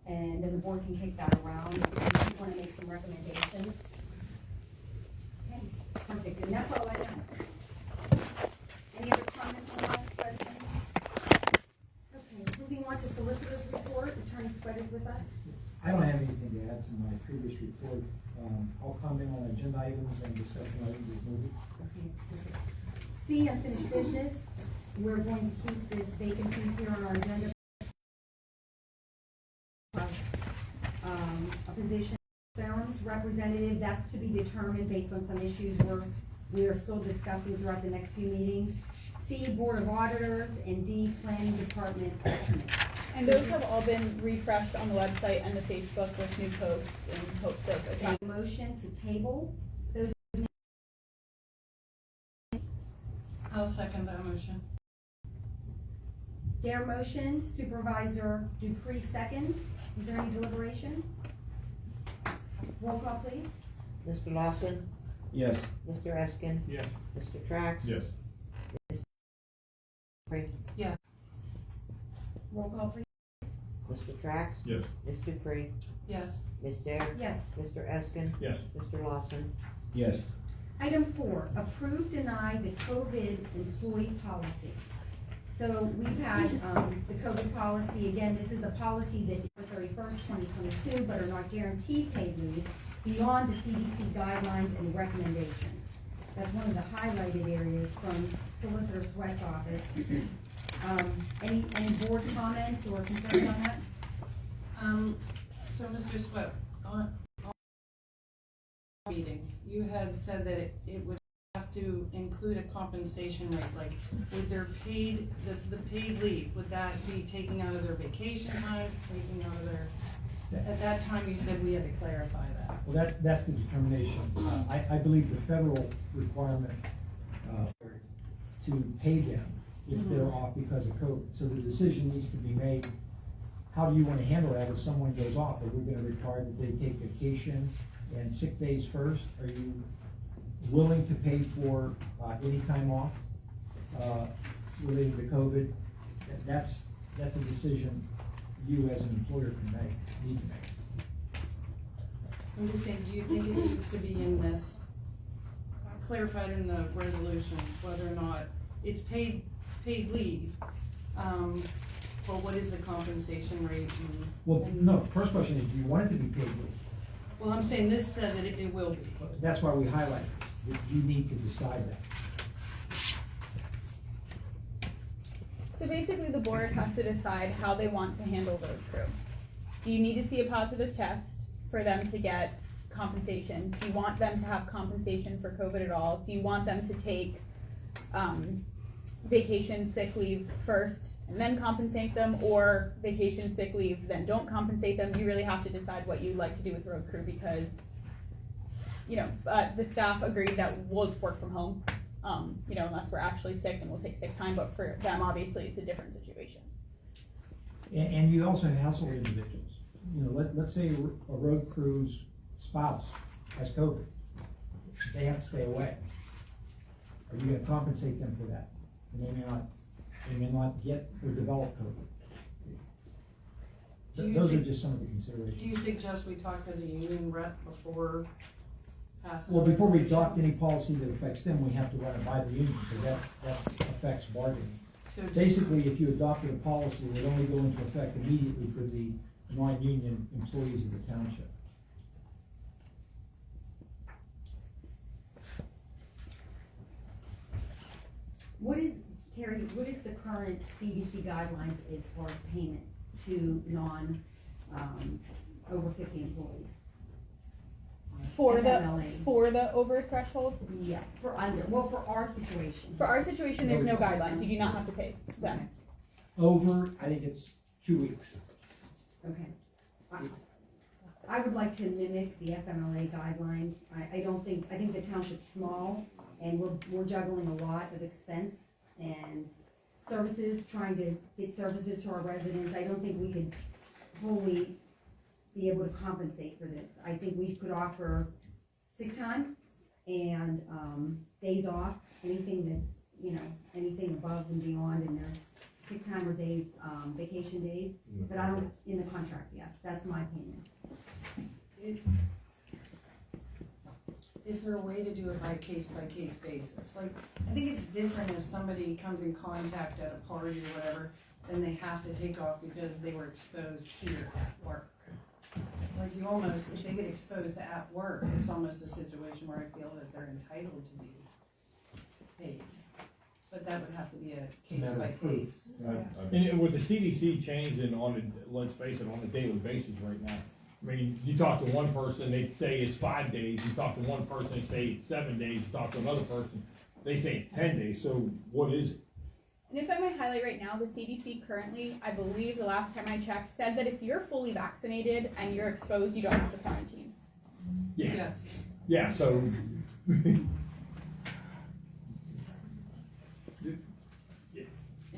and then the board can kick that around if you want to make some recommendations. Okay, perfect, and that's all I have. Any other comments on that, President? Okay, moving on to solicitor's report, Attorney Sweat is with us. I don't have anything to add to my previous report. I'll comment on agenda items and discussion items as needed. Okay, perfect. C, unfinished business. We're going to keep this vacancies here on our agenda. A position, Serums representative, that's to be determined based on some issues we are still discussing throughout the next few meetings. C, Board of Auditors, and D, Planning Department alternate. And those have all been refreshed on the website and the Facebook with new posts in hopes of A motion to table those. I'll second that motion. Dare motion, Supervisor Dupree second. Is there any deliberation? Roll call, please. Mr. Lawson? Yes. Mr. Eskin? Yes. Mr. Trax? Yes. Yeah. Roll call, please. Mr. Trax? Yes. Ms. Dupree? Yes. Ms. Dare? Yes. Mr. Eskin? Yes. Mr. Lawson? Yes. Item 4, approve, deny the COVID employee policy. So we've had the COVID policy, again, this is a policy that is for 31st, 2022, but are not guaranteed paid leave beyond the CDC guidelines and recommendations. That's one of the highlighted areas from Solicitor Sweat's office. Any board comments or concerns on that? So Mr. Sweat, on meeting, you had said that it would have to include a compensation rate, like, would their paid, the paid leave, would that be taking out of their vacation time, taking out of their, at that time you said we had to clarify that. Well, that's the determination. I believe the federal requirement to pay them if they're off because of COVID. So the decision needs to be made, how do you want to handle that if someone goes off? Are we going to require that they take vacation and sick days first? Are you willing to pay for any time off related to COVID? That's a decision you as an employer need to make. I'm just saying, do you think it needs to be in this, clarified in the resolution, whether or not it's paid leave, or what is the compensation rate? Well, no, first question is, do you want it to be paid leave? Well, I'm saying this says it will be. That's why we highlight it, that you need to decide that. So basically, the board has to decide how they want to handle road crew. Do you need to see a positive test for them to get compensation? Do you want them to have compensation for COVID at all? Do you want them to take vacation, sick leave first and then compensate them, or vacation, sick leave, then don't compensate them? You really have to decide what you'd like to do with road crew, because the staff agreed that we'll work from home. Unless we're actually sick, then we'll take sick time, but for them, obviously, it's a different situation. And you also have household individuals. Let's say a road crew's spouse has COVID. They have to stay away. Are you gonna compensate them for that? And they may not get or develop COVID. Those are just some of the considerations. Do you suggest we talk to the union rep before passing? Well, before we resolution? adopt any policy that affects them, we have to run it by the union, so that affects bargaining. So Basically, if you adopted a policy, it would only go into effect immediately for the non-union employees of the township. Terry, what is the current CDC guidelines as far as payment to over 50 employees? For FMLA. the over threshold? Yeah, for our situation. For our situation, there's no guidelines. You do not have to pay them. Over, I think it's 2 weeks. Okay. I would like to mimic the FMLA guidelines. I think the township's small, and we're juggling a lot of expense and services, trying to get services to our residents. I don't think we could wholly be able to compensate for this. I think we could offer sick time and days off, anything that's, anything above and beyond in their sick time or days, vacation days, but I don't, in the contract, yes, that's my opinion. Is there a way to do it by case basis? Like, I think it's different if somebody comes in contact at a party or whatever, then they have to take off because they were exposed here at work. Like you almost, if they get exposed at work, it's almost a situation where I feel that they're entitled to be paid. But that would have to be a case by case. And with the CDC changing let's face it, on a daily basis right now. I mean, you talk to one person, they say it's 5 days, you talk to one person, they say it's 7 days, you talk to another person, they say it's 10 days, so what is it? And if I might highlight right now, the CDC currently, I believe the last time I checked, said that if you're fully vaccinated and you're exposed, you don't have to quarantine. Yeah, Yes. yeah, so.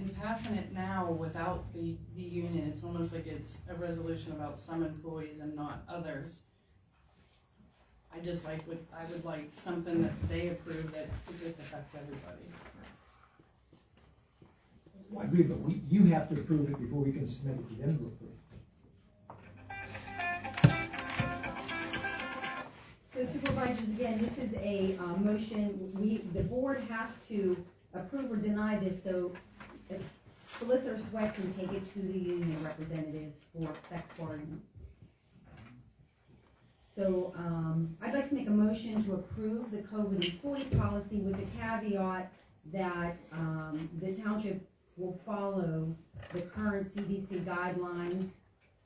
In passing it now without the union, it's almost like it's a resolution about some employees and not others. I would like something that they approve that it just affects everybody. Well, I agree, but you have to approve it before we can submit it to them to approve. So supervisors, again, this is a, motion, the board has to approve or deny this, so if Solicitor Sweat can take it to the union representatives for effect bargaining. So, I'd like to make a motion to approve the COVID employee policy with the caveat that, the township will follow the current CDC guidelines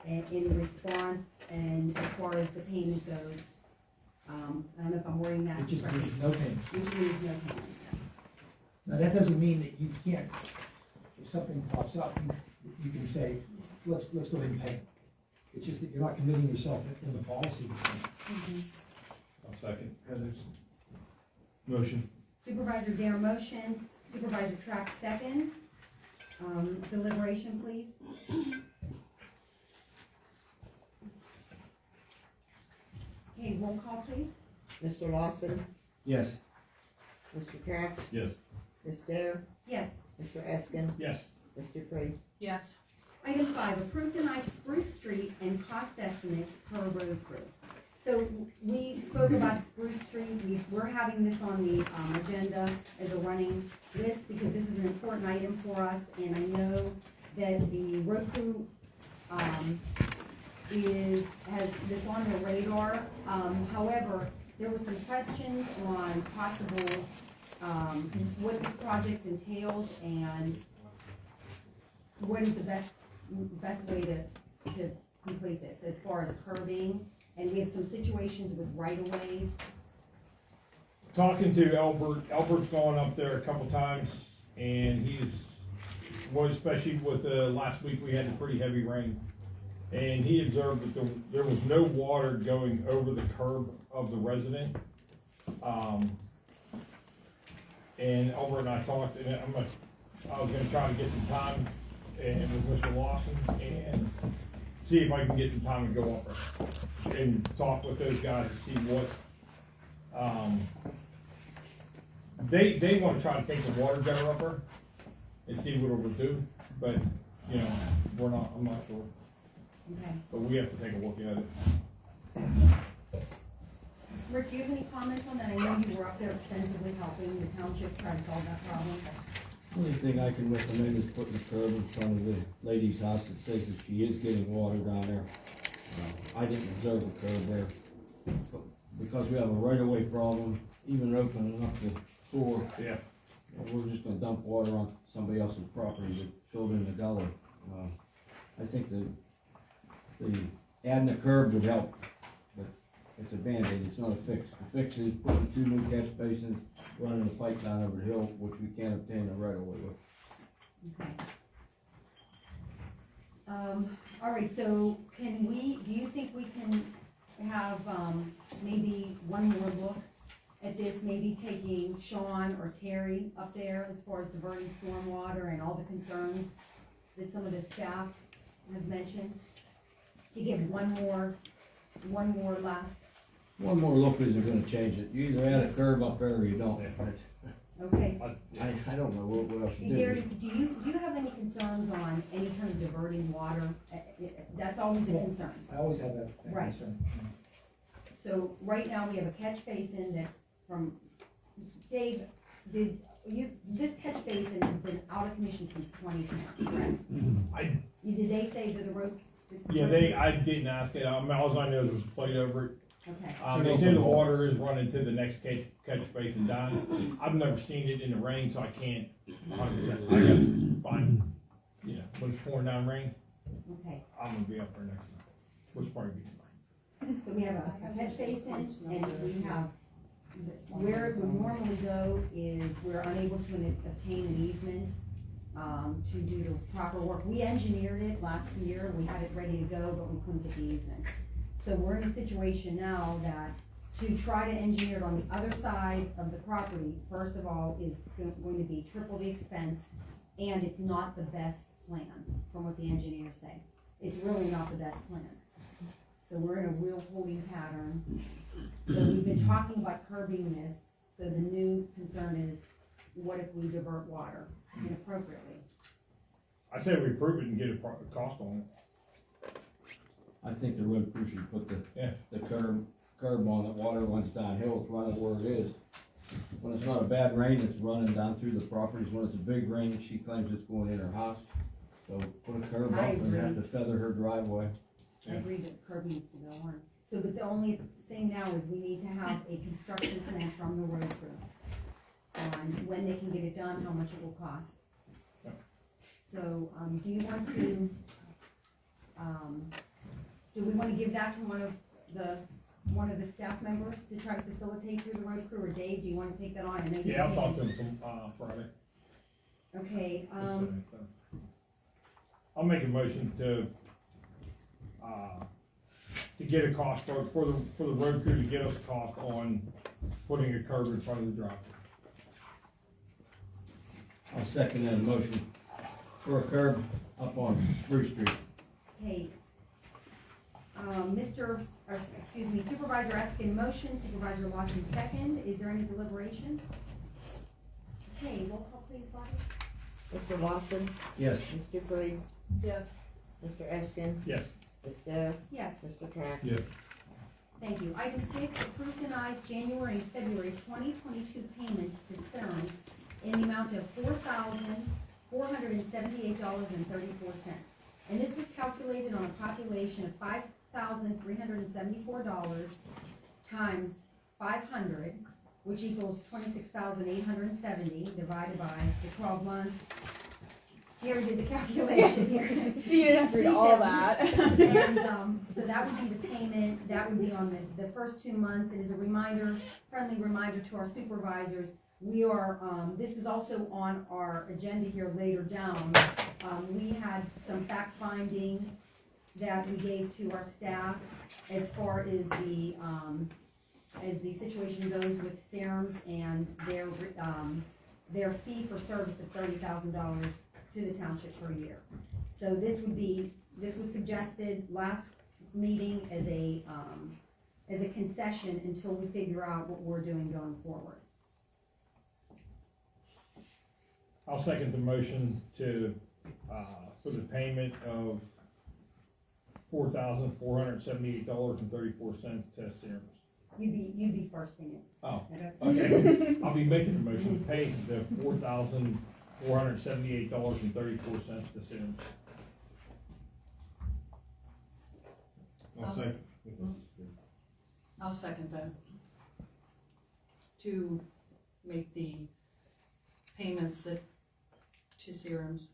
in response and as far as the payment goes. I don't know if I'm wording that It just correctly. means no payment. Which means no payment, yes. Now, that doesn't mean that you can't, if something pops up, you can say, let's go ahead and pay. It's just that you're not committing yourself in the policy. I'll second Heather's motion. Supervisor Dare motions, Supervisor Track second. Deliberation, please. Okay, roll call, please. Mr. Lawson, Yes. Mr. Trapp, Yes. Ms. Dare, Yes. Mr. Eskin, Yes. Mr. Free. Yes. Item 5, approve deny Spruce Street and cost estimates per road crew. So we spoke about Spruce Street, we're having this on the agenda as a running list because this is an important item for us, and I know that the road crew has this on their radar. However, there were some questions on possible, what this project entails and what is the best way to complete this as far as curbing. And we have some situations with right-of-ways. Talking to Albert's gone up there a couple times, and especially with last week, we had the pretty heavy rain. And he observed that there was no water going over the curb of the resident. And Albert and I talked, and I was gonna try to get some time and with Mr. Lawson and see if I can get some time to go up there and talk with those guys to see what, they wanna try to take the water gutter up there and see what it would do, but, you know, I'm not sure, Okay. but we have to take a look at it. Rick, do you have any comments on that? I know you were up there extensively helping the township try to solve that problem. Only thing I can recommend is putting a curb in front of the lady's house that says that she is getting water down there. I didn't observe a curb there, but because we have a right-of-way problem, even opening up the sewer, Yeah. we're just gonna dump water on somebody else's property that filled in the gully. I think the adding a curb would help, but it's a Band-Aid, it's not a fix. The fix is putting 2 new catch basins, running a pipe down over the hill, which we can't obtain a right-of-way with. Okay. All right, so do you think we can have, maybe one more look at this, maybe taking Sean or Terry up there as far as diverting stormwater and all the concerns that some of the staff have mentioned? To give one more last, One more look isn't gonna change it. You either add a curb up there or you don't. Okay. I don't know what else to do. Gary, do you have any concerns on any kind of diverting water? That's always a concern. I always have that Right. concern. So right now, we have a catch basin that from, Dave, this catch basin has been out of commission since 2010, correct? Did they say that the road? I didn't ask it, all I know is there's a plate over it. Okay, They say the water is running to the next catch basin down. I've never seen it in the rain, so I can't 100%. I gotta find, when it's pouring down rain, okay. I'm gonna be up there next month, which will probably be tonight. So we have a catch basin, and we have, where it would normally go is we're unable to obtain an easement, to do the proper work. We engineered it last year, we had it ready to go, but we couldn't get the easement. So we're in a situation now that to try to engineer it on the other side of the property, first of all, is going to be triple the expense, and it's not the best plan, from what the engineers say. It's really not the best plan. So we're in a real holding pattern. So we've been talking about curbing this, so the new concern is, what if we divert water inappropriately? I say we approve it and get a cost on it. I think the road crew should put Yeah. the curb on it, water runs downhill, it's running where it is. When it's not a bad rain, it's running down through the properties, when it's a big rain, she claims it's going in her house. So put a curb I up and have agree. to feather her driveway. I agree that curb needs to go on. So, but the only thing now is we need to have a construction plan from the road crew on when they can get it done, how much it will cost. So, do you want to, do we want to give that to one of the staff members to try to facilitate through the road crew, or Dave, do you want to take that on? I know you Yeah, I'll can. talk to him from, Friday. Okay, I'll make a motion to get a cost for the road crew to get us a cost on putting a curb in front of the driveway. I'll second that motion for a curb up on Spruce Street. okay. Supervisor Eskin motion, Supervisor Lawson second. Is there any deliberation? Okay, roll call please, Bobby. Mr. Lawson, Yes. Mr. Freed, Yes. Mr. Eskin, Yes. Ms. Dare, Yes, Mr. Kraft. Yes. thank you. Item 6, approve denied January and February 2022 payments to Cerns in the amount of $4,478.34. And this was calculated on a population of $5,374 times 500, which equals 26,870 divided by the 12 months. Gary did the calculation here. So you didn't have to read all that. And, so that would be the payment, that would be on the first 2 months. It is a reminder, friendly reminder to our supervisors. We are, this is also on our agenda here later down. We had some fact finding that we gave to our staff as far as the situation goes with serums and their fee for service of $30,000 to the township per year. So this was suggested last meeting as a concession until we figure out what we're doing going forward. I'll second the motion to, for the payment of $4,478.34 to Serums. You'd be first in it. Oh, Okay. okay. I'll be making a motion to pay the $4,478.34 to Serums. I'll second that. To make the payments to serums.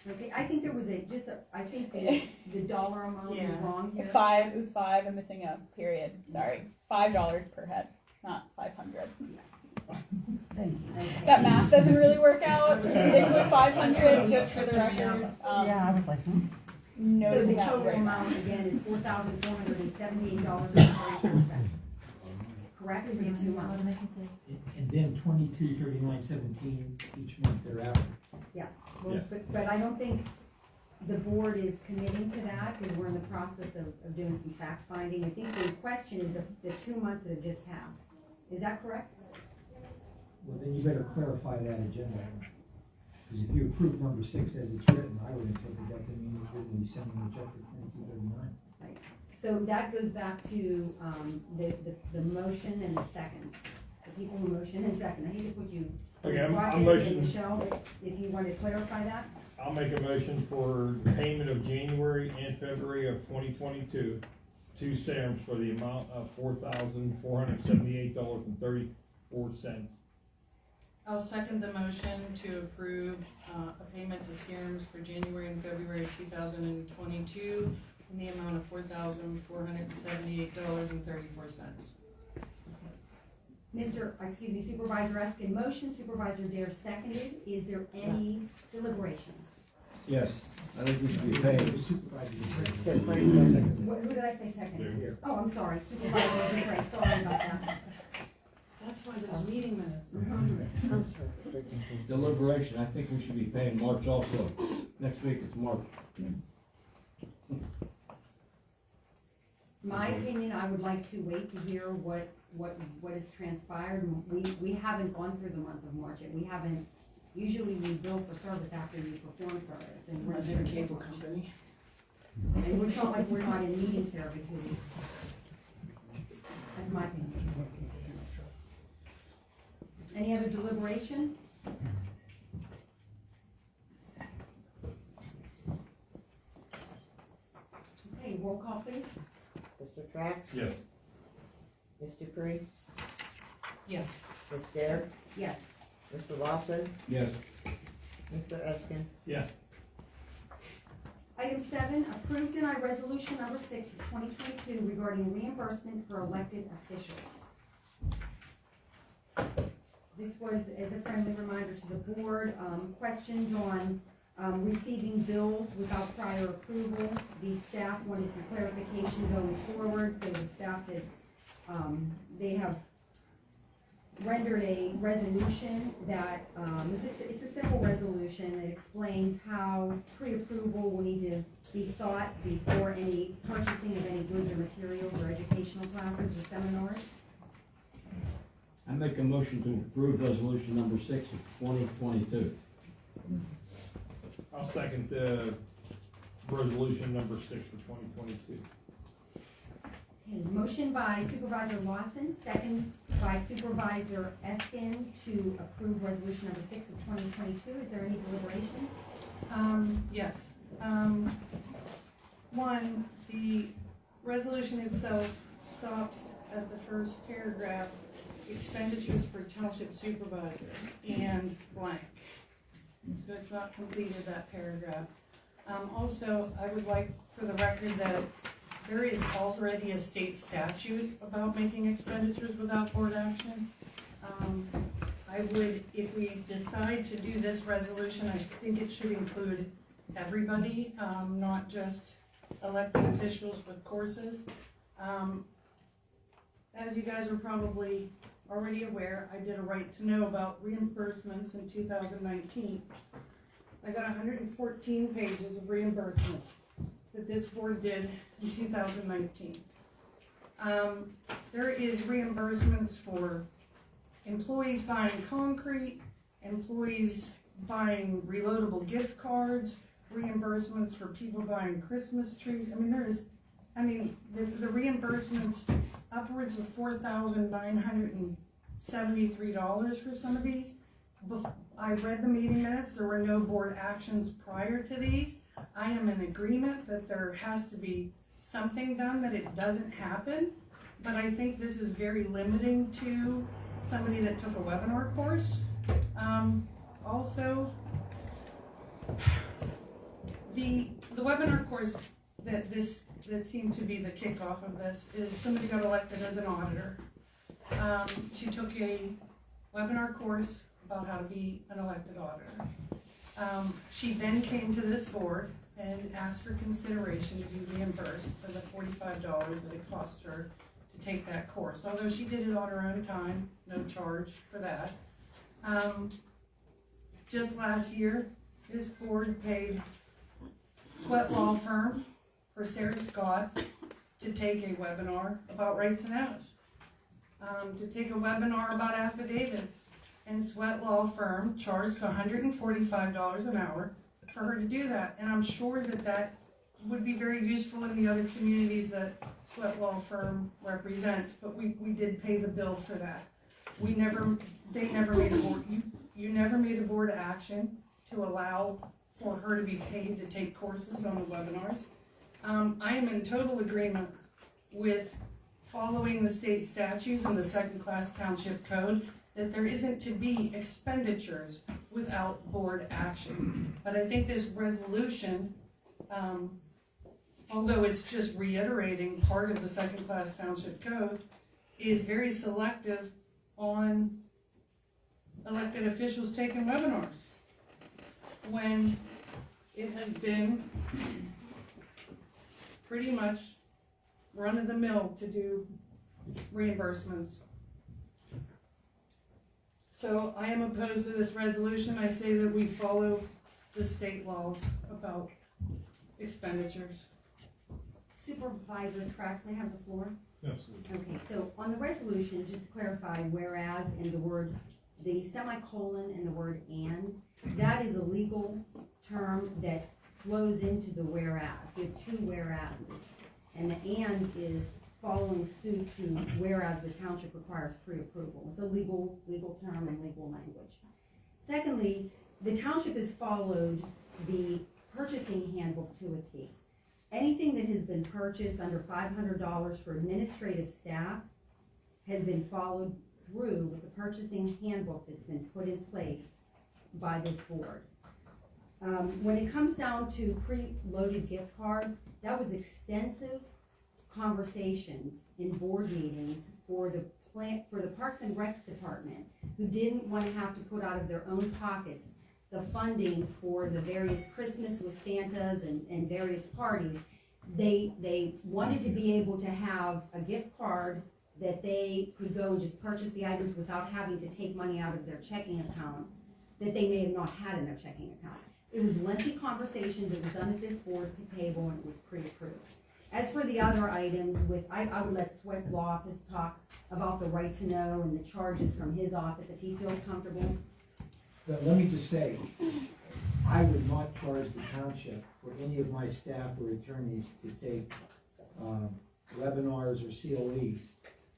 Okay, I think there was I think the dollar amount was Yeah. wrong here. It was 5, I'm missing a period, sorry. $5 per head, not 500. Okay. That math doesn't really work out. Stick with 500 just for the record. I was like, So the Noticing that total right now. amount again is $4,478.34. Correct, for 2 months? And then 22/39/17 each month thereafter. Yes. Well, Yes. But I don't think the board is committing to that, because we're in the process of doing some fact finding. I think the question is the 2 months that have just passed. Is that correct? Well, then you better clarify that agenda. Because if you approve number 6 as it's written, I would interpret that to mean you're going to be sending a check for 2239. Right. So that goes back to, the motion and the second. The people who motion and second. I hate to put you. Okay, I'm Rocket and motion. Michelle, if you want to clarify that? I'll make a motion for payment of January and February of 2022 to Sam's for the amount of $4,478.34. I'll second the motion to approve, a payment to Serums for January and February of 2022 in the amount of $4,478.34. Supervisor Eskin motion, Supervisor Dare seconded. Is there any deliberation? Yes, I think we should be The paid. supervisor. Said Frank. Who did I say second? Here. Oh, I'm sorry, Supervisor Dare, sorry about that. That's why there's meeting minutes. I'm sorry. Deliberation, I think we should be paying March also. Next week it's March. My opinion, I would like to wait to hear what has transpired. We haven't gone through the month of March yet. We haven't, usually we bill for service after we perform service. And we're Unless you're a cable company. And it's not like we're not in meetings here every 2 weeks. That's my opinion. Any other deliberation? Okay, roll call please. Mr. Trax? Yes. Ms. Dupree? Yes. Ms. Dare? Yes. Mr. Lawson? Yes. Mr. Eskin? Yes. Item 7, approve deny resolution number 6 of 2022 regarding reimbursement for elected officials. This was, as a friendly reminder to the board, questions on receiving bills without prior approval. The staff wanted some clarification going forward, so the staff is, they have rendered a resolution that, it's a simple resolution that explains how pre-approval will need to be sought before any purchasing of any goods or materials or educational classes or seminars. I make a motion to approve resolution number 6 of 2022. I'll second resolution number 6 for 2022. Okay, motion by Supervisor Lawson, second by Supervisor Eskin to approve resolution number 6 of 2022. Is there any deliberation? Yes. One, the resolution itself stops at the first paragraph, expenditures for township supervisors, and blank. So it's not completed, that paragraph. Also, I would like for the record that there is already a state statute about making expenditures without board action. I would, if we decide to do this resolution, I think it should include everybody, not just elected officials with courses. As you guys are probably already aware, I did a right to know about reimbursements in 2019. I got 114 pages of reimbursements that this board did in 2019. There is reimbursements for employees buying concrete, employees buying reloadable gift cards, reimbursements for people buying Christmas trees. The reimbursements upwards of $4,973 for some of these. I read the meeting minutes, there were no board actions prior to these. I am in agreement that there has to be something done, that it doesn't happen, but I think this is very limiting to somebody that took a webinar course. Also, the webinar course that seemed to be the kickoff of this is somebody got elected as an auditor. She took a webinar course about how to be an elected auditor. She then came to this board and asked for consideration to be reimbursed for the $45 that it cost her to take that course. Although she did it on her own time, no charge for that. Just last year, this board paid Sweat Law Firm for Sarah Scott to take a webinar about right to knows. to take a webinar about affidavits. And Sweat Law Firm charged $145 an hour for her to do that. And I'm sure that that would be very useful in the other communities that Sweat Law Firm represents, but we did pay the bill for that. They never made a board, you never made a board action to allow for her to be paid to take courses on the webinars. I am in total agreement with following the state statutes and the second-class township code that there isn't to be expenditures without board action. But I think this resolution, although it's just reiterating part of the second-class township code, is very selective on elected officials taking webinars, when it has been pretty much run-of-the-mill to do reimbursements. So I am opposed to this resolution. I say that we follow the state laws about expenditures. Supervisor Trax, may I have the floor? Yes. Okay, so on the resolution, just to clarify, whereas and the semicolon and the word and, that is a legal term that flows into the whereas. We have two whereases. And the and is following suit to whereas the township requires pre-approval. It's a legal term and legal language. Secondly, the township has followed the purchasing handbook to a T. Anything that has been purchased under $500 for administrative staff has been followed through with the purchasing handbook that's been put in place by this board. When it comes down to pre-loaded gift cards, that was extensive conversations in board meetings for the Parks and Recs department, who didn't want to have to put out of their own pockets the funding for the various Christmas with Santas and various parties. They wanted to be able to have a gift card that they could go and just purchase the items without having to take money out of their checking account that they may have not had in their checking account. It was lengthy conversations, it was done at this board table, and it was pre-approved. As for the other items, I would let Sweat Law Office talk about the right to know and the charges from his office if he feels comfortable. But let me just say, I would not charge the township for any of my staff or attorneys to take webinars or COEs.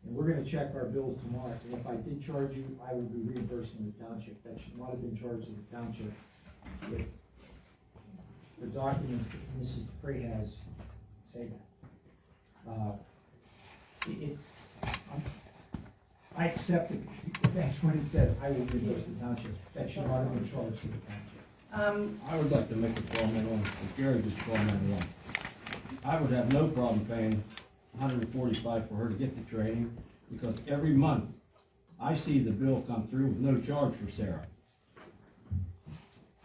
And we're gonna check our bills tomorrow, and if I did charge you, I would be reimbursing the township. That should not have been charged to the township. If the documents that Mrs. Dupree has say that. I accept it, if that's what it says, I will reimburse the township. That should not have been charged to the township. I would like to make a comment on, if Gary just commented on. I would have no problem paying $145 for her to get the training, because every month I see the bill come through with no charge for Sarah.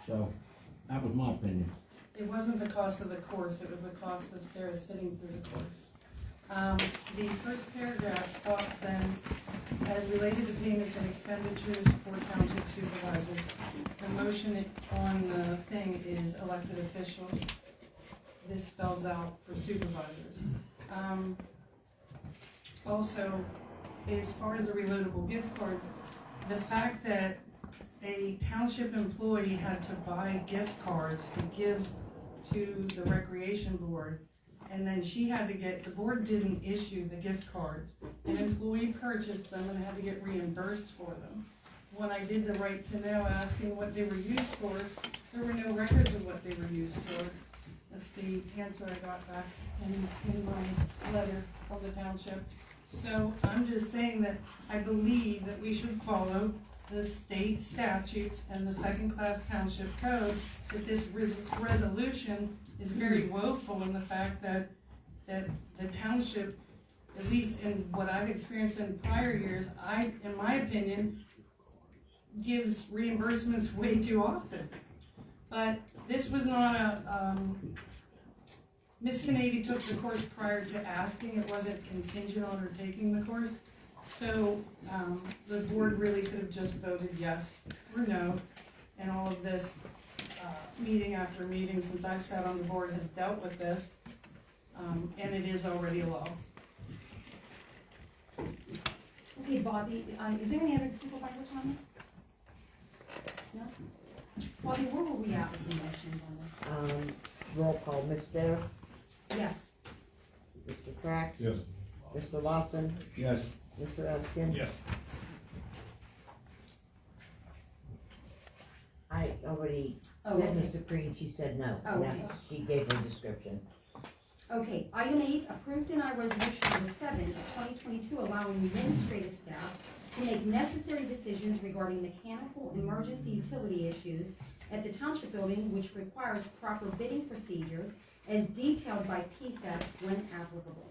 So, that was my opinion. It wasn't the cost of the course, it was the cost of Sarah sitting through the course. The first paragraph stops then, as related to payments and expenditures for township supervisors. The motion on the thing is elected officials. This spells out for supervisors. Also, as far as the reloadable gift cards, the fact that a township employee had to buy gift cards to give to the recreation board, and then she had to get, the board didn't issue the gift cards. An employee purchased them and had to get reimbursed for them. When I did the right to know, asking what they were used for, there were no records of what they were used for. That's the answer I got back in my letter from the township. So I'm just saying that I believe that we should follow the state statutes and the second-class township code, that this resolution is very woeful in the fact that the township, at least in what I've experienced in prior years, in my opinion, gives reimbursements way too often. But this was not a, Ms. Kennedy took the course prior to asking, it wasn't contingent on her taking the course. So, the board really could have just voted yes or no, and all of this, meeting after meeting since I've sat on the board has dealt with this, and it is already a law. Okay, Bobby, is there any other supervisor comment? No? Bobby, where were we at with the motions on this? Roll call, Ms. Dare, Yes. Mr. Krax. Yes. Mr. Lawson, Yes. Mr. Eskin. Yes. I already Oh, said okay. Mr. Green, she said no. Oh, okay. Now, she gave her description. Okay, item 8, approve deny resolution number 7 of 2022 allowing administrative staff to make necessary decisions regarding mechanical emergency utility issues at the township building which requires proper bidding procedures as detailed by PSATs when applicable.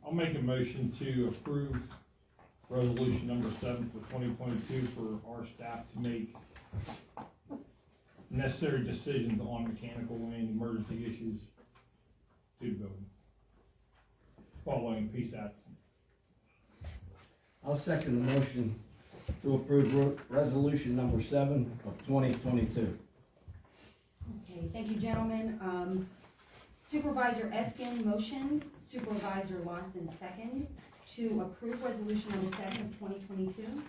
I'll make a motion to approve resolution number 7 for 2022 for our staff to make necessary decisions on mechanical and emergency issues to the building, following PSATs. I'll second the motion to approve resolution number 7 of 2022. Okay, thank you, gentlemen. Supervisor Eskin motion, Supervisor Lawson second, to approve resolution number 7 of 2022,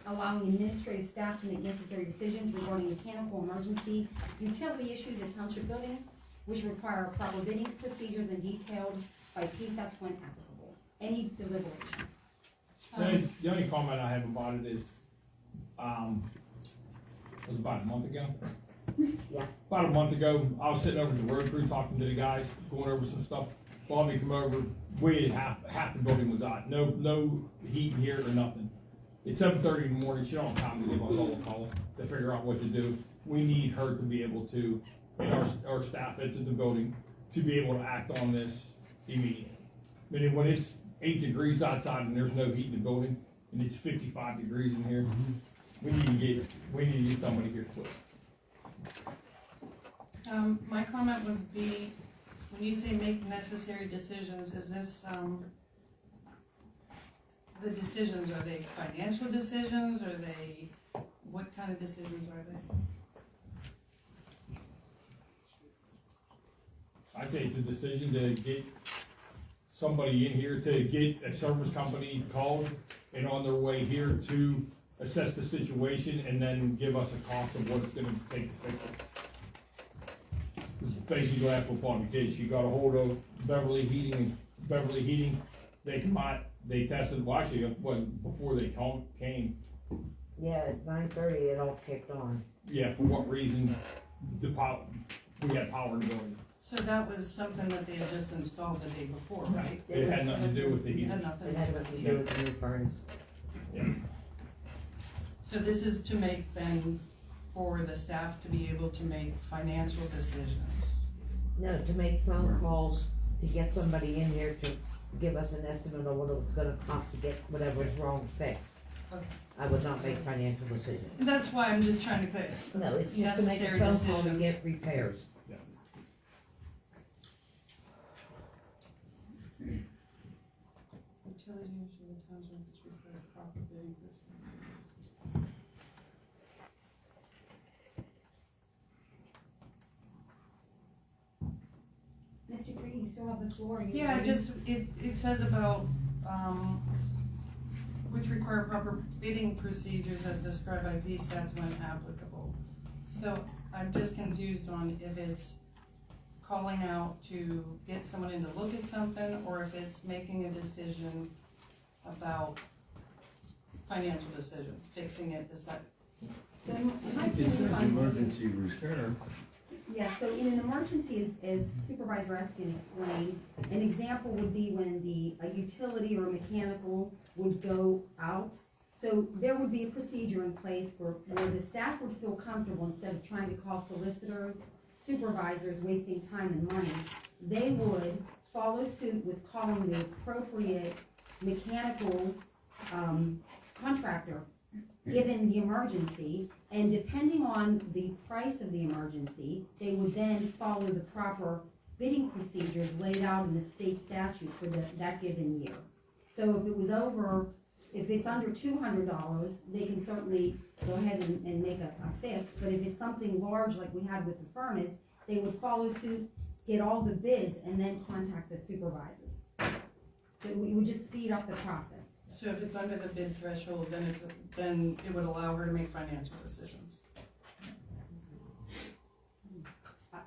allowing administrative staff to make necessary decisions regarding mechanical emergency utility issues at township building, which require proper bidding procedures and detailed by PSATs when applicable. Any deliberation? The only comment I have about it is, it was about a month ago. Yeah. About a month ago, I was sitting over at the road crew talking to the guys, going over some stuff. Bobby come over, we had half the building was out, no heat in here or nothing. It's 7:30 in the morning, she don't have time to give us all a call to figure out what to do. We need her to be able to, and our staff that's in the building, to be able to act on this immediately. Meaning when it's 8 degrees outside and there's no heat in the building, and it's 55 degrees in here, we need to get somebody here quick. My comment would be, when you say make necessary decisions, is this, the decisions, are they financial decisions, are they, what kind of decisions are they? I'd say it's a decision to get somebody in here, to get a service company called and on their way here to assess the situation and then give us a cost of what it's gonna take to fix it. This is basically what Bobby did. She got a hold of Beverly Heating, they come out, they tested, well, actually, it wasn't before they came. Yeah, at 9:30 it all kicked on. Yeah, for what reason, we had power in the building. So that was something that they had just installed the day before, right? It had nothing to do with the It heat. had nothing It to had do with nothing the to do with the new furnace. Yeah. So this is to make then, for the staff to be able to make financial decisions. No, to make phone calls, to get somebody in here to give us an estimate of what it's gonna cost to get whatever's wrong fixed. Okay. I would not make financial decisions. That's why I'm just trying to clear. No, it's just to make a Necessary phone call to decisions. get repairs. Utility issue in the township which requires proper bidding procedure. Mr. Green, you still have the floor. Are you Yeah, ready? just, it says about, which require proper bidding procedures as described by PSATs when applicable. So I'm just confused on if it's calling out to get someone in to look at something, or if it's making a decision about financial decisions, fixing it, decide. So in my It opinion, says if I'm- emergency repair. Yeah, so in an emergency, as Supervisor Eskin explained, an example would be when a utility or mechanical would go out. So there would be a procedure in place where the staff would feel comfortable, instead of trying to call solicitors, supervisors, wasting time and money, they would follow suit with calling the appropriate mechanical contractor given the emergency, and depending on the price of the emergency, they would then follow the proper bidding procedures laid out in the state statute for that given year. So if it's under $200, they can certainly go ahead and make a fix, but if it's something large like we had with the furnace, they would follow suit, get all the bids, and then contact the supervisors. So we would just speed up the process. So if it's under the bid threshold, then it would allow her to make financial decisions.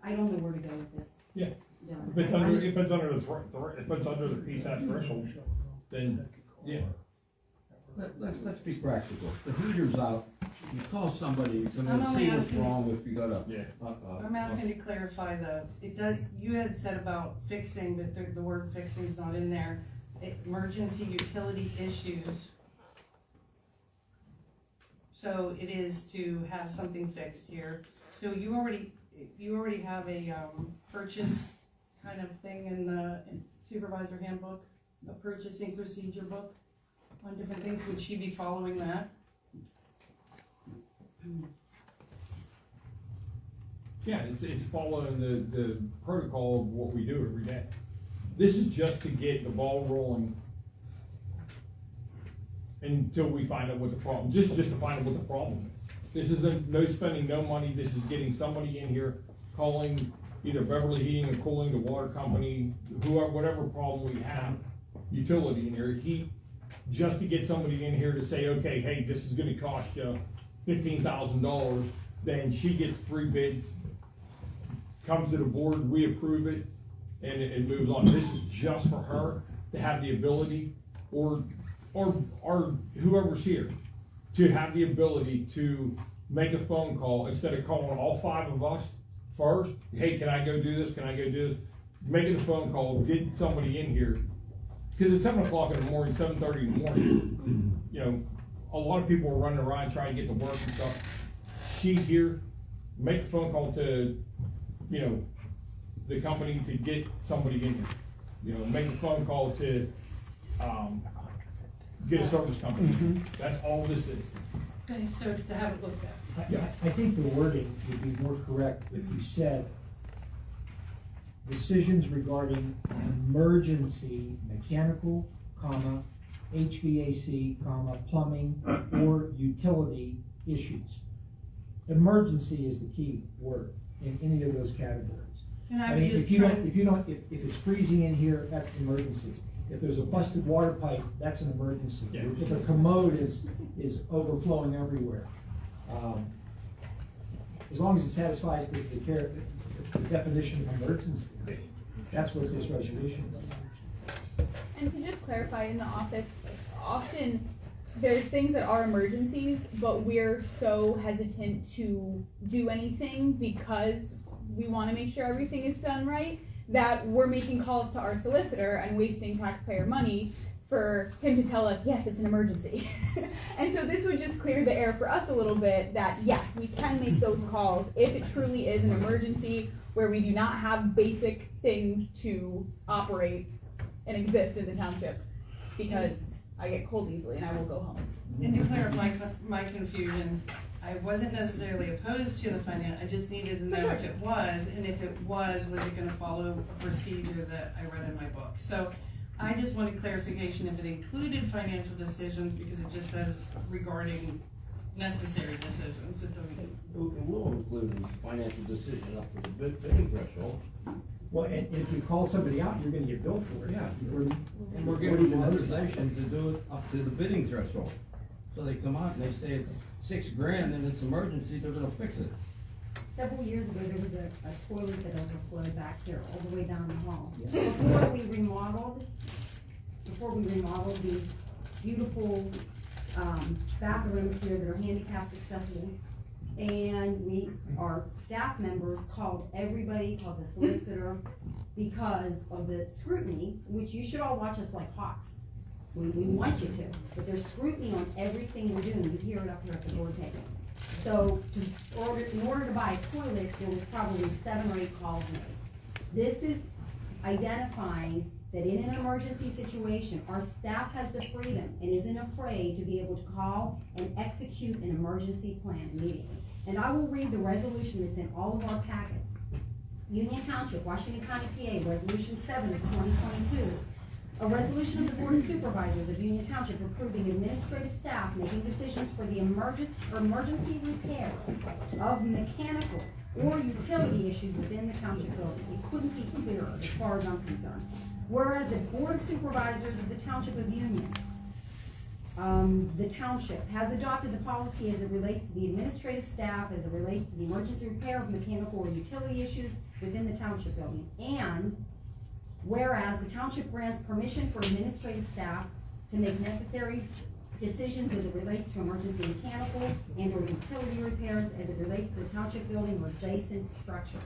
I don't know where to go with this. Yeah. Dylan. If it's under the PSAT threshold, then, yeah. Let's be practical. The heater's out, you call somebody, you come in I'm and only see what's asking- wrong if you got a. Yeah. I'm asking to clarify you had said about fixing, but the word fixing is not in there. Emergency utility issues. So it is to have something fixed here. So you already have a, purchase kind of thing in the supervisor handbook, a purchasing procedure book on different things. Would she be following that? Yeah, it's following the protocol of what we do every day. This is just to get the ball rolling until we find out what the problem, just to find out what the problem is. This isn't, no spending no money, this is getting somebody in here, calling either Beverly Heating and Cooling, the water company, whoever, whatever problem we have, utility in here, heat, just to get somebody in here to say, okay, hey, this is gonna cost you $15,000, then she gets 3 bids, comes to the board, we approve it, and it moves on. This is just for her to have the ability, or whoever's here, to have the ability to make a phone call instead of calling all 5 of us first. Hey, can I go do this? Can I go do this? Making a phone call, get somebody in here. Because it's 7 o'clock in the morning, 7:30 in the morning. You know, a lot of people are running around trying to get to work and stuff. She's here, make a phone call to, you know, the company to get somebody in here. You know, make a phone call to, get a service company. That's all this is. Okay, so it's to have it looked at. I think the wording would be more correct if you said decisions regarding emergency mechanical, comma, HVAC, comma, plumbing, or utility issues. Emergency is the key word in any of those categories. And I I was mean, just if it's freezing in here, that's an emergency. If there's a busted water pipe, that's an emergency. Yeah. If a commode is overflowing everywhere. As long as it satisfies the definition of emergency, that's what this resolution is. And to just clarify, in the office, often there's things that are emergencies, but we're so hesitant to do anything because we want to make sure everything is done right, that we're making calls to our solicitor and wasting taxpayer money for him to tell us, yes, it's an emergency. And so this would just clear the air for us a little bit that, yes, we can make those calls if it truly is an emergency where we do not have basic things to operate and exist in the township, because I get cold easily and I will go home. And to clarify my confusion, I wasn't necessarily opposed to the finance, I just needed to know if it was, and if it was it gonna follow a procedure that I read in my book? So I just wanted clarification if it included financial decisions, because it just says regarding necessary decisions, it doesn't. It will include financial decision up to the bidding threshold. Well, and if you call somebody out, you're gonna get billed for it. Yeah. And we're What giving do you them know? authorization to do it up to the bidding threshold. So they come out and they say it's $6,000 and it's emergency, they're gonna fix it. Several years ago, there was a toilet that overflowed back here all the way down the hall. Yeah. Before we remodeled these beautiful, bathrooms here that are handicapped accessible, and our staff members called everybody, called the solicitor, because of the scrutiny, which you should all watch us like hawks. We want you to, but there's scrutiny on everything we're doing. You hear it up here at the board table. So in order to buy a toilet, there was probably 7 or 8 calls made. This is identifying that in an emergency situation, our staff has the freedom and isn't afraid to be able to call and execute an emergency plan immediately. And I will read the resolution that's in all of our packets. Union Township, Washington County, PA, Resolution 7 of 2022. A resolution of the Board of Supervisors of Union Township approving administrative staff making decisions for the emergency repair of mechanical or utility issues within the township building. It couldn't be clearer as far as I'm concerned. Whereas the Board of Supervisors of the Township of Union, the township has adopted the policy as it relates to the administrative staff, as it relates to the emergency repair of mechanical or utility issues within the township building. And whereas the township grants permission for administrative staff to make necessary decisions as it relates to emergency mechanical and or utility repairs as it relates to the township building or adjacent structures.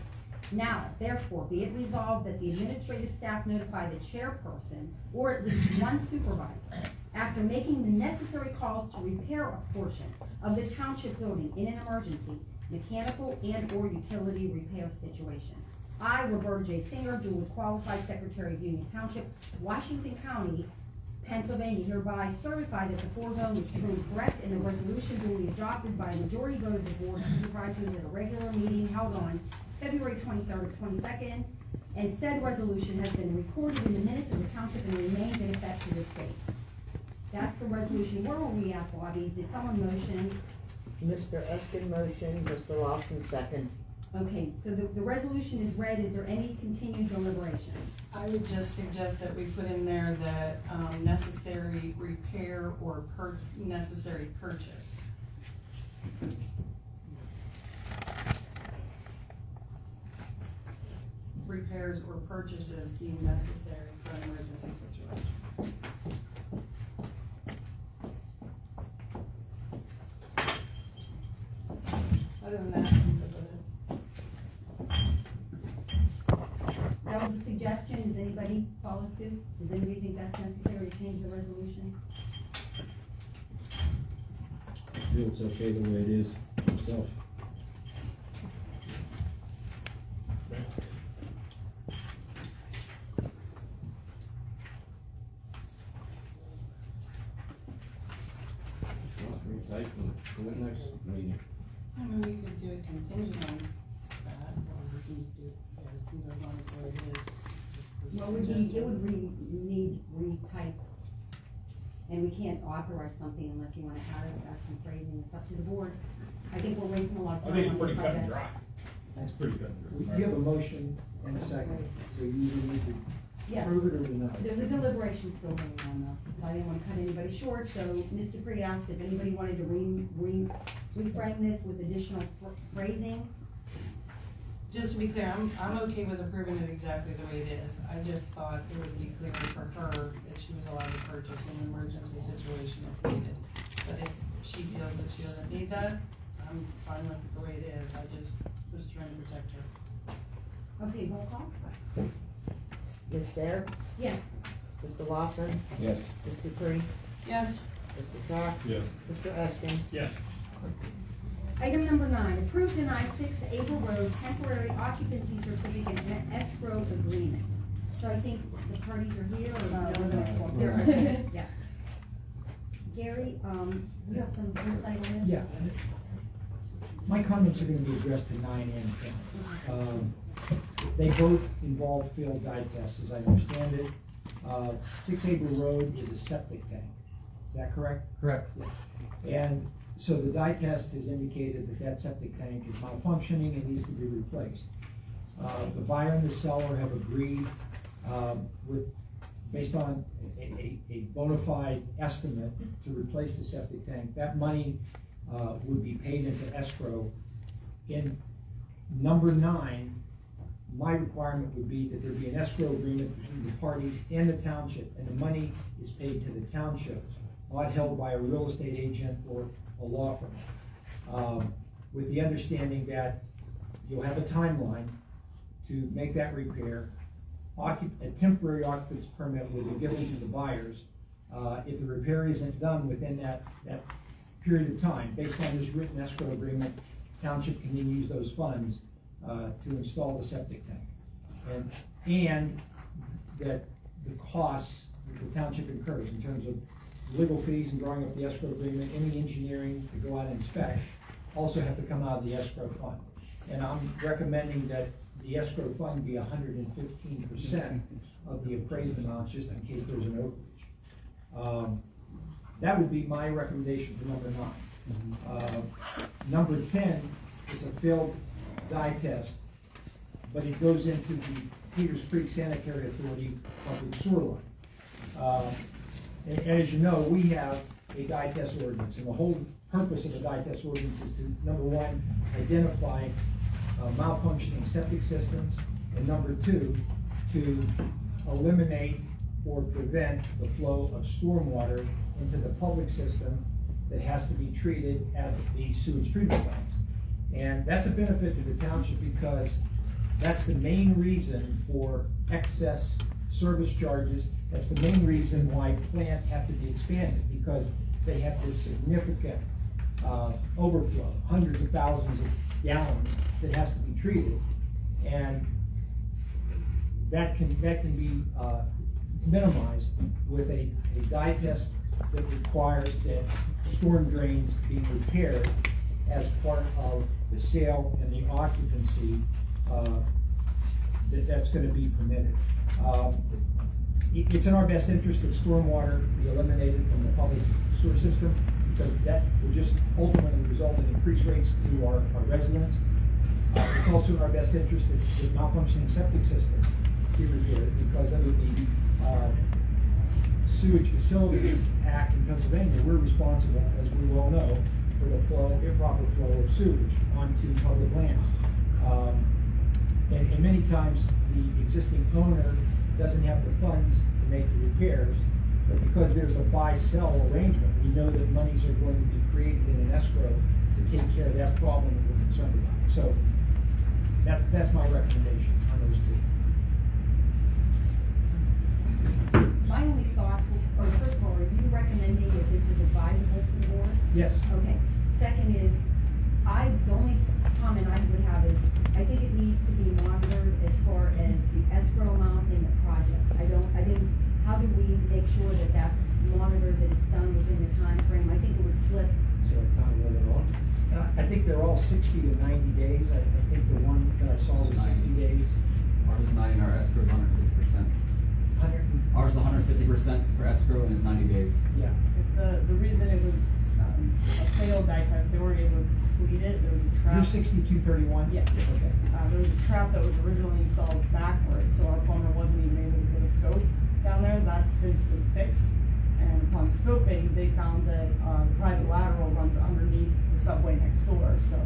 Now, therefore, be it resolved that the administrative staff notify the chairperson or at least one supervisor after making the necessary calls to repair a portion of the township building in an emergency, mechanical and or utility repair situation. I, Roberta J. Singer, duly qualified Secretary of Union Township, Washington County, Pennsylvania, hereby certify that the foregoing is true and correct, and the resolution duly adopted by a majority vote of the Board of Supervisors at a regular meeting held on February 23rd of 22nd, and said resolution has been recorded in the minutes of the township and remains in effect to this date. That's the resolution. Where were we at, Bobby? Did someone motion? Mr. Eskin motion, Mr. Lawson second. Okay, so the resolution is read. Is there any continued deliberation? I would just suggest that we put in there that, necessary repair or necessary purchase. Repairs or purchases deemed necessary for an emergency situation. Other than that, I'm good with it. That was a suggestion. Does anybody follow suit? Does anybody think that's necessary to change the resolution? I feel it's okay the way it is myself. Retype and do it next meeting. I mean, we could do a contingent on that, or we can do, as do as long as the way it is. Well, it would need retyped. And we can't authorize something unless you wanna add some phrasing. It's up to the board. I think we're wasting a lot of I time think on it's this pretty cut and subject. dry. It's pretty cut and dry. You have a motion and a second, so you either need to Yes. approve it or deny it. There's a deliberation still going on though, so I didn't wanna cut anybody short, so Ms. Dupree asked if anybody wanted to reframe this with additional phrasing. Just to be clear, I'm okay with approving it exactly the way it is. I just thought it would be clear for her that she was allowed to purchase in an emergency situation if needed. But if she feels that she doesn't need that, I'm fine with it the way it is. I just was trying to protect her. Okay, roll call? Ms. Dare, Yes. Mr. Lawson, Yes. Ms. Dupree, Yes, Mr. Clark, Yes. Mr. Eskin. Yes. Item number 9, approve, deny 6 Able Road temporary occupancy certificate and escrow agreement. So I think the parties are here, or no? They're- Yes. Gary, you have some insight on this? Yeah. My comments are gonna be addressed to 9 and 10. They both involve field dye tests, as I understand it. 6 Able Road is a septic tank, is that correct? Correct. And so the dye test has indicated that that septic tank is malfunctioning and needs to be replaced. The buyer and the seller have agreed, based on a bona fide estimate to replace the septic tank. That money would be paid into escrow. In number 9, my requirement would be that there be an escrow agreement between the parties and the township, and the money is paid to the township, not held by a real estate agent or a law firm. With the understanding that you'll have a timeline to make that repair. A temporary occupancy permit will be given to the buyers. If the repair isn't done within that period of time, based on this written escrow agreement, township can then use those funds to install the septic tank. And that the costs that the township incurs in terms of legal fees and drawing up the escrow agreement, any engineering to go out and inspect, also have to come out of the escrow fund. And I'm recommending that the escrow fund be 115% of the appraised amount, just in case there's an overage. That would be my recommendation for number 9. Number 10 is a field dye test, but it goes into the Peters Creek Sanitary Authority public sewer line. And as you know, we have a dye test ordinance, and the whole purpose of the dye test ordinance is to, number one, identify malfunctioning septic systems, and number two, to eliminate or prevent the flow of stormwater into the public system that has to be treated at the sewage treatment plants. And that's a benefit to the township because that's the main reason for excess service charges. That's the main reason why plants have to be expanded, because they have this significant overflow, hundreds of thousands of gallons that has to be treated. And that can be minimized with a dye test that requires that storm drains be repaired as part of the sale and the occupancy that's going to be permitted. It's in our best interest that stormwater be eliminated from the public sewer system, because that will just ultimately result in increased rates to our residents. It's also in our best interest that malfunctioning septic systems be repaired, because under the Sewage Facilities Act in Pennsylvania, we're responsible, as we well know, for the improper flow of sewage onto public lands. And many times, the existing owner doesn't have the funds to make the repairs, but because there's a buy-sell arrangement, we know that monies are going to be created in an escrow to take care of that problem that we're concerned about. So that's my recommendation on those two. My only thoughts, or first of all, are you recommending that this is advisable to the board? Yes. Okay. Second is, the only comment I would have is, I think it needs to be monitored as far as the escrow amount in the project. How do we make sure that that's monitored, that it's done within the time frame? I think it would slip. So time limit on? I think they're all 60 to 90 days. I think the one that I saw was 60 days. Ours is 90, and our escrow is 150%. 100. Ours is 150% for escrow and it's 90 days. Yeah. The reason it was a failed dye test, they weren't able to complete it, there was a trap. You're 6231? Yeah. Okay. There was a trap that was originally installed backwards, so our plumber wasn't even able to put a scope down there. That's since been fixed. And upon scoping, they found that the private lateral runs underneath the subway next door. So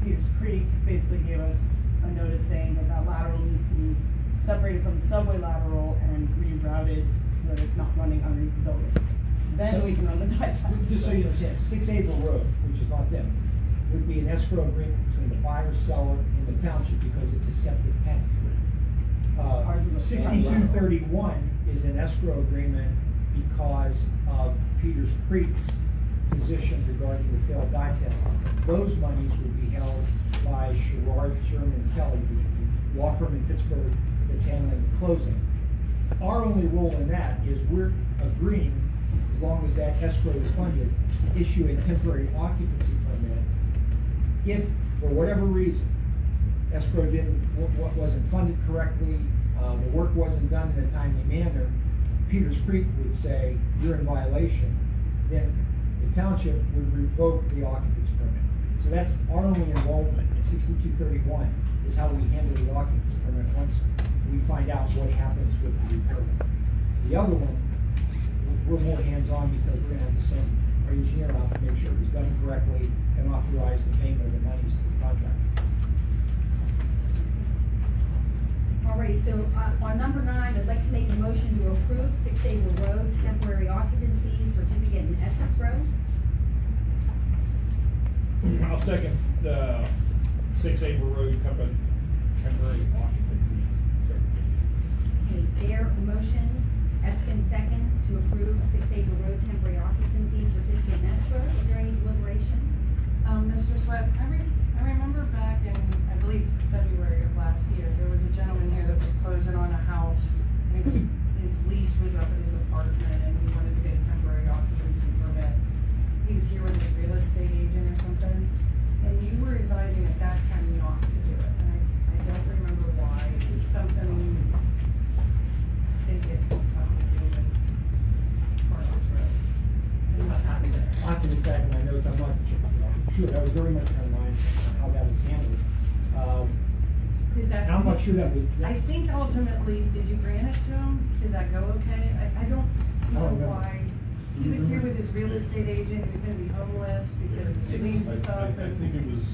Peters Creek basically gave us a notice saying that that lateral needs to be separated from the subway lateral and rerouted so that it's not running underneath the building. Then So- we can run the dye test. Just so you understand, 6 April Road, which is not them, would be an escrow agreement between the buyer, seller, and the township because it's a septic tank. Ours is a 6231 is an escrow agreement because of Peters Creek's position regarding the failed dye test. Those monies would be held by Sherrard, Sherman, Kelly, the law firm in Pittsburgh that's handling the closing. Our only role in that is we're agreeing, as long as that escrow is funded, to issue a temporary occupancy permit. If, for whatever reason, escrow wasn't funded correctly, the work wasn't done in a timely manner, Peters Creek would say, you're in violation, then the township would revoke the occupancy permit. So that's our only involvement in 6231, is how we handle the occupancy permit once we find out what happens with the repair. The other one, we're more hands-on because we're gonna have to send our engineer out to make sure it was done correctly and authorize the payment of the monies to the contractor. All right, so on number 9, I'd like to make a motion to approve 6 April Road temporary occupancy certificate in escrow. I'll second the 6 April Road temporary occupancy certificate. Okay, their motions, Eskin seconds to approve 6 April Road temporary occupancy certificate in escrow. Is there any deliberation? Mr. Sweat, I remember back in, I believe, February of last year, there was a gentleman here that was closing on a house. And his lease was up at his apartment and he wanted to get a temporary occupancy permit. He was here with his real estate agent or something. And you were advising at that time not to do it. And I don't remember why. It was something, I think it had something to do with Carlos Road. And what happened there. I have to look back in my notes, I'm not sure, that was very much in our mind on how that was handled. Because that's And I'm not not sure that we. I think ultimately, did you grant it to him? Did that go okay? I don't know remember. why. He was here with his real estate agent, he was gonna be homeless because his lease was up I and. think it was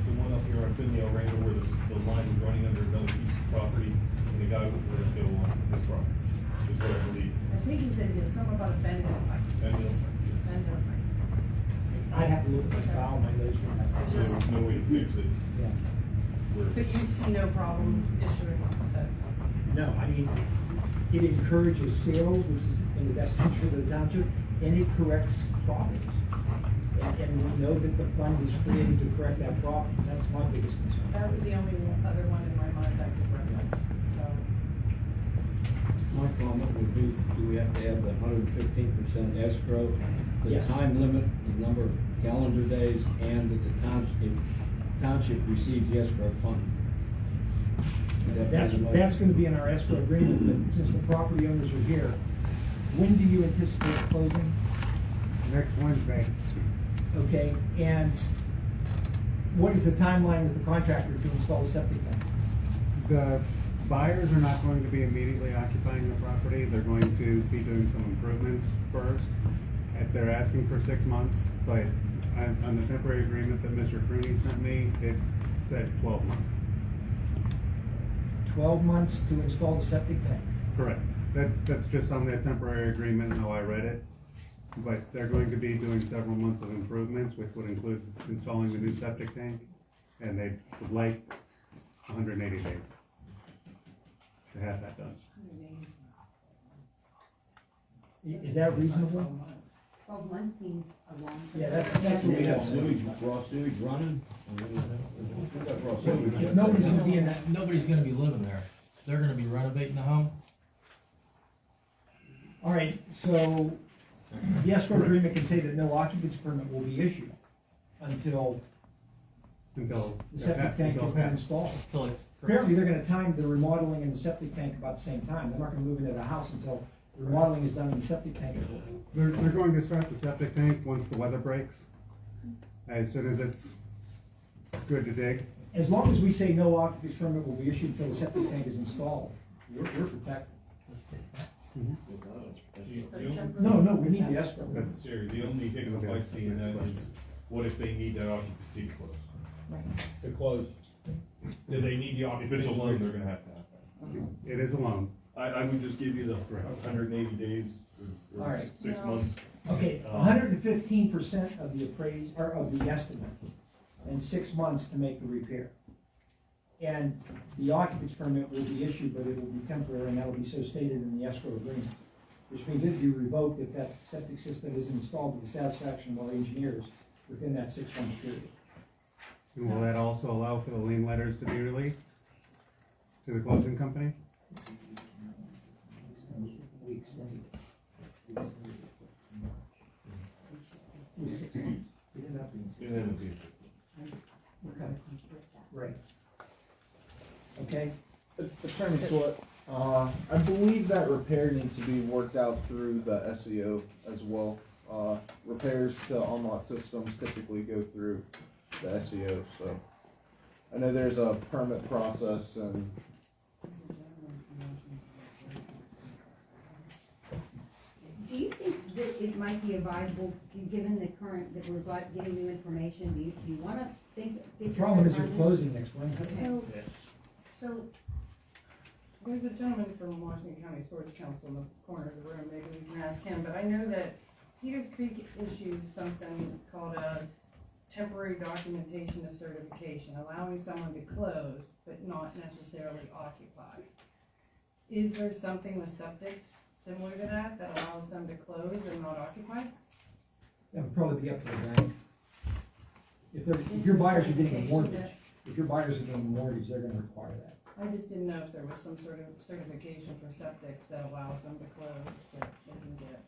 the one up here on Finley Randall where the line was running under another piece of property, and the guy was going to go on his property, is what I believe. I think he said he had something about a bend in pipe. And, Bend in pipe. I'd have to look at my file, my notes from that. there was no way to fix it. Yeah. Where- But you see no problem issuing access? No, I mean, it encourages sales, which is in the best interest of the township, and it corrects problems. And we know that the fund is created to correct that problem. That's my biggest concern. That was the only other one in my mind I could reference, so. My comment would be, do we have to have the 115% escrow? The Yes. time limit, the number of calendar days, and that the township receives the escrow fund. Would that be That's, the motion? that's gonna be in our escrow agreement, but since the property owners are here, when do you anticipate closing? Next Wednesday. Okay, and what is the timeline with the contractor to install the septic tank? The buyers are not going to be immediately occupying the property. They're going to be doing some improvements first. If they're asking for 6 months, but on the temporary agreement that Mr. Crooney sent me, it said 12 months. 12 months to install the septic tank? Correct. That's just on their temporary agreement, how I read it. But they're going to be doing several months of improvements, which would include installing the new septic tank, and they would like 180 days to have that done. Is that reasonable? 12 months seems a long time. Yeah, that's Do the we have way. sewage, raw sewage running? We got raw sewage. If nobody's gonna be in that, Nobody's gonna be living there. They're gonna be renovating the home. all right, so the escrow agreement can say that no occupancy permit will be issued until Until the septic tank has been installed. Till it- Apparently, they're gonna time the remodeling and the septic tank about the same time. They're not gonna move into the house until the remodeling is done and the septic tank is built. They're going to start the septic tank once the weather breaks, as soon as it's good to dig. As long as we say no occupancy permit will be issued until the septic tank is installed, we're protected. No, we need the escrow. Jerry, the only hiccup I see in that is, what if they need that occupancy closed? To close. Do they need the occupancy loan, they're gonna have to have that. It is a loan. I would just give you the 180 days or All right. 6 months. Okay, 115% of the or of the estimate, and 6 months to make the repair. And the occupancy permit will be issued, but it will be temporary, and that will be so stated in the escrow agreement. Which means it'd be revoked if that septic system is installed to the satisfaction of our engineers within that 6-month period. And will that also allow for the lien letters to be released to the closing company? We extended it. It was 6 months. It ended up being 6 And then months. it'll be- Okay. Right. Okay, Attorney Swart, I believe that repair needs to be worked out through the SEO as well. Repairs to unlock systems typically go through the SEO, so I know there's a permit process and Do you think that it might be advisable, given the current, that we're getting new information, do you wanna think? the problem is they're closing next Wednesday. Okay. So, there's a gentleman from Washington County Storage Council in the corner of the room, maybe we can ask him, but I know that Peters Creek issues something called a temporary documentation of certification, allowing someone to close, but not necessarily occupy. Is there something with septics similar to that, that allows them to close and not occupy? That would probably be up to the bank. If your buyers are getting a mortgage, if your buyers are getting a mortgage, they're gonna require that. I just didn't know if there was some sort of certification for septics that allows them to close, that they can get.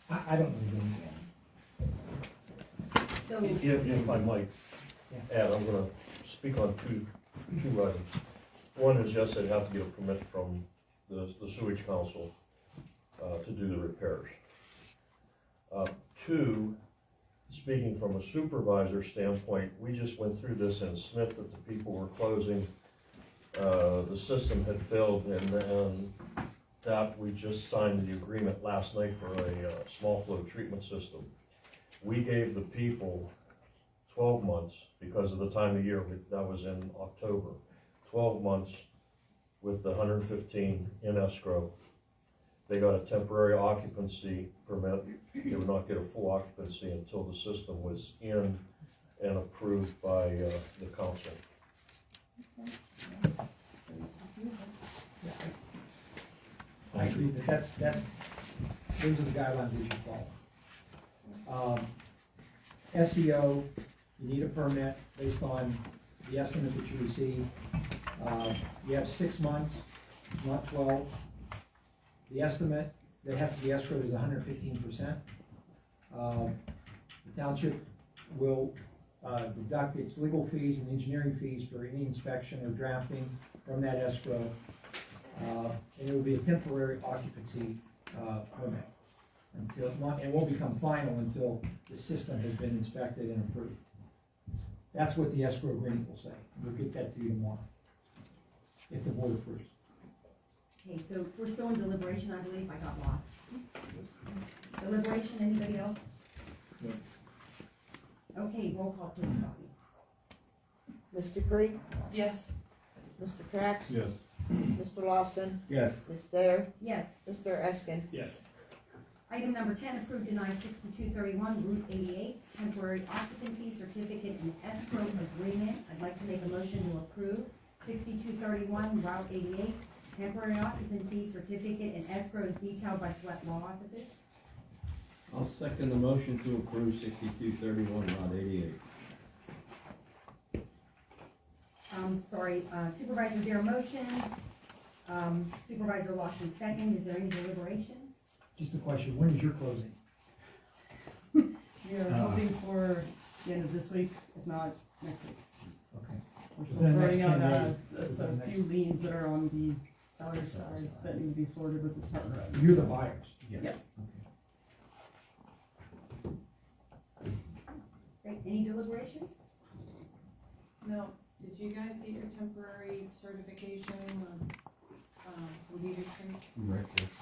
I don't know. So, If I might add, I'm gonna speak on two items. One is, yes, they'd have to get a permit from the sewage council to do the repairs. Two, speaking from a supervisor standpoint, we just went through this in Smith that the people were closing The system had failed, and that we just signed the agreement last night for a small flow treatment system. We gave the people 12 months because of the time of year, that was in October. 12 months with the 115 in escrow. They got a temporary occupancy permit. They would not get a full occupancy until the system was in and approved by the council. I agree that that's, those are the guidelines we should follow. SEO, you need a permit based on the estimate that you receive. You have 6 months, not 12. The estimate that has to be escrowed is 115%. The township will deduct its legal fees and engineering fees for any inspection or drafting from that escrow. And it will be a temporary occupancy permit until, it won't become final until the system has been inspected and approved. That's what the escrow agreement will say. We'll get that to you tomorrow, if the board approves. Okay, so we're still in deliberation, I believe, I got lost. Deliberation, anybody else? Okay, roll call please, Bobby. Mr. Creek, Yes. Mr. Trax, Yes. Mr. Lawson, Yes. Ms. Dare, Yes. Mr. Eskin. Yes. Item number 10, approve deny 6231 Route 88, temporary occupancy certificate and escrow agreement. I'd like to make a motion to approve 6231 Route 88, temporary occupancy certificate and escrow as detailed by Sweat Law Offices. I'll second the motion to approve 6231 Route 88. Sorry, Supervisor Dare motion, Supervisor Lawson second. Is there any deliberation? Just a question, when is your closing? We are hoping for the end of this week, if not next week. Okay. We're still Within the sorting next out 10 days. a few liens that are on the seller side that need to be sorted with the Department of Revenue. You're the buyers. Yes. Great, any deliberation? No, did you guys get your temporary certification from Peters Creek? Right, yes.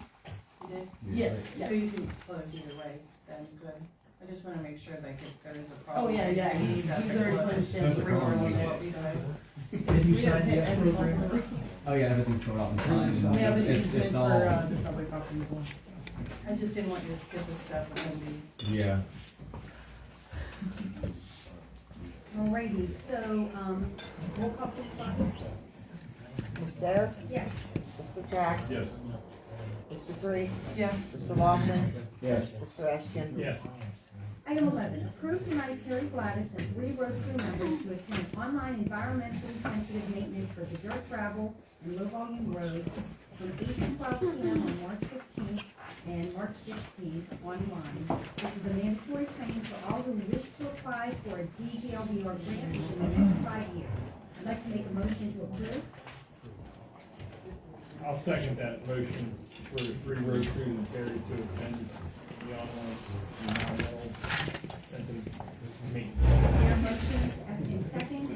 You did? Yes, So yeah. you can close either way, then good. I just wanna make sure like if there is a Oh, problem. yeah, yeah, we he's need that to already close, closed in. That's a regardless of problem. what we say. Did you We have sign the hit escrow every agreement? bumper. Oh yeah, everything's filled out and signed. We have an It's easement all, for, the subway property as well. I just didn't want you to skip a step and then be. yeah. Alrighty, so, roll call please, Bobby. Ms. Dare, Yes. Mr. Trax, Yes. Mr. Creek, Yes. Mr. Lawson, Yes. Mr. Eskin. Yes. Item 11, approve deny Terry Gladys and 3 road crew members to attend online environmentally sensitive maintenance for the dirt, gravel, and low-volume roads from 8 to 12 p.m. on March 15th and March 16th online. This is a mandatory training for all who wish to apply for a DGLBR grant in the next 5 years. I'd like to make a motion to approve. I'll second that motion for the 3 road crews and Terry to attend the online environmental sensitive maintenance. There are motions, Eskin second.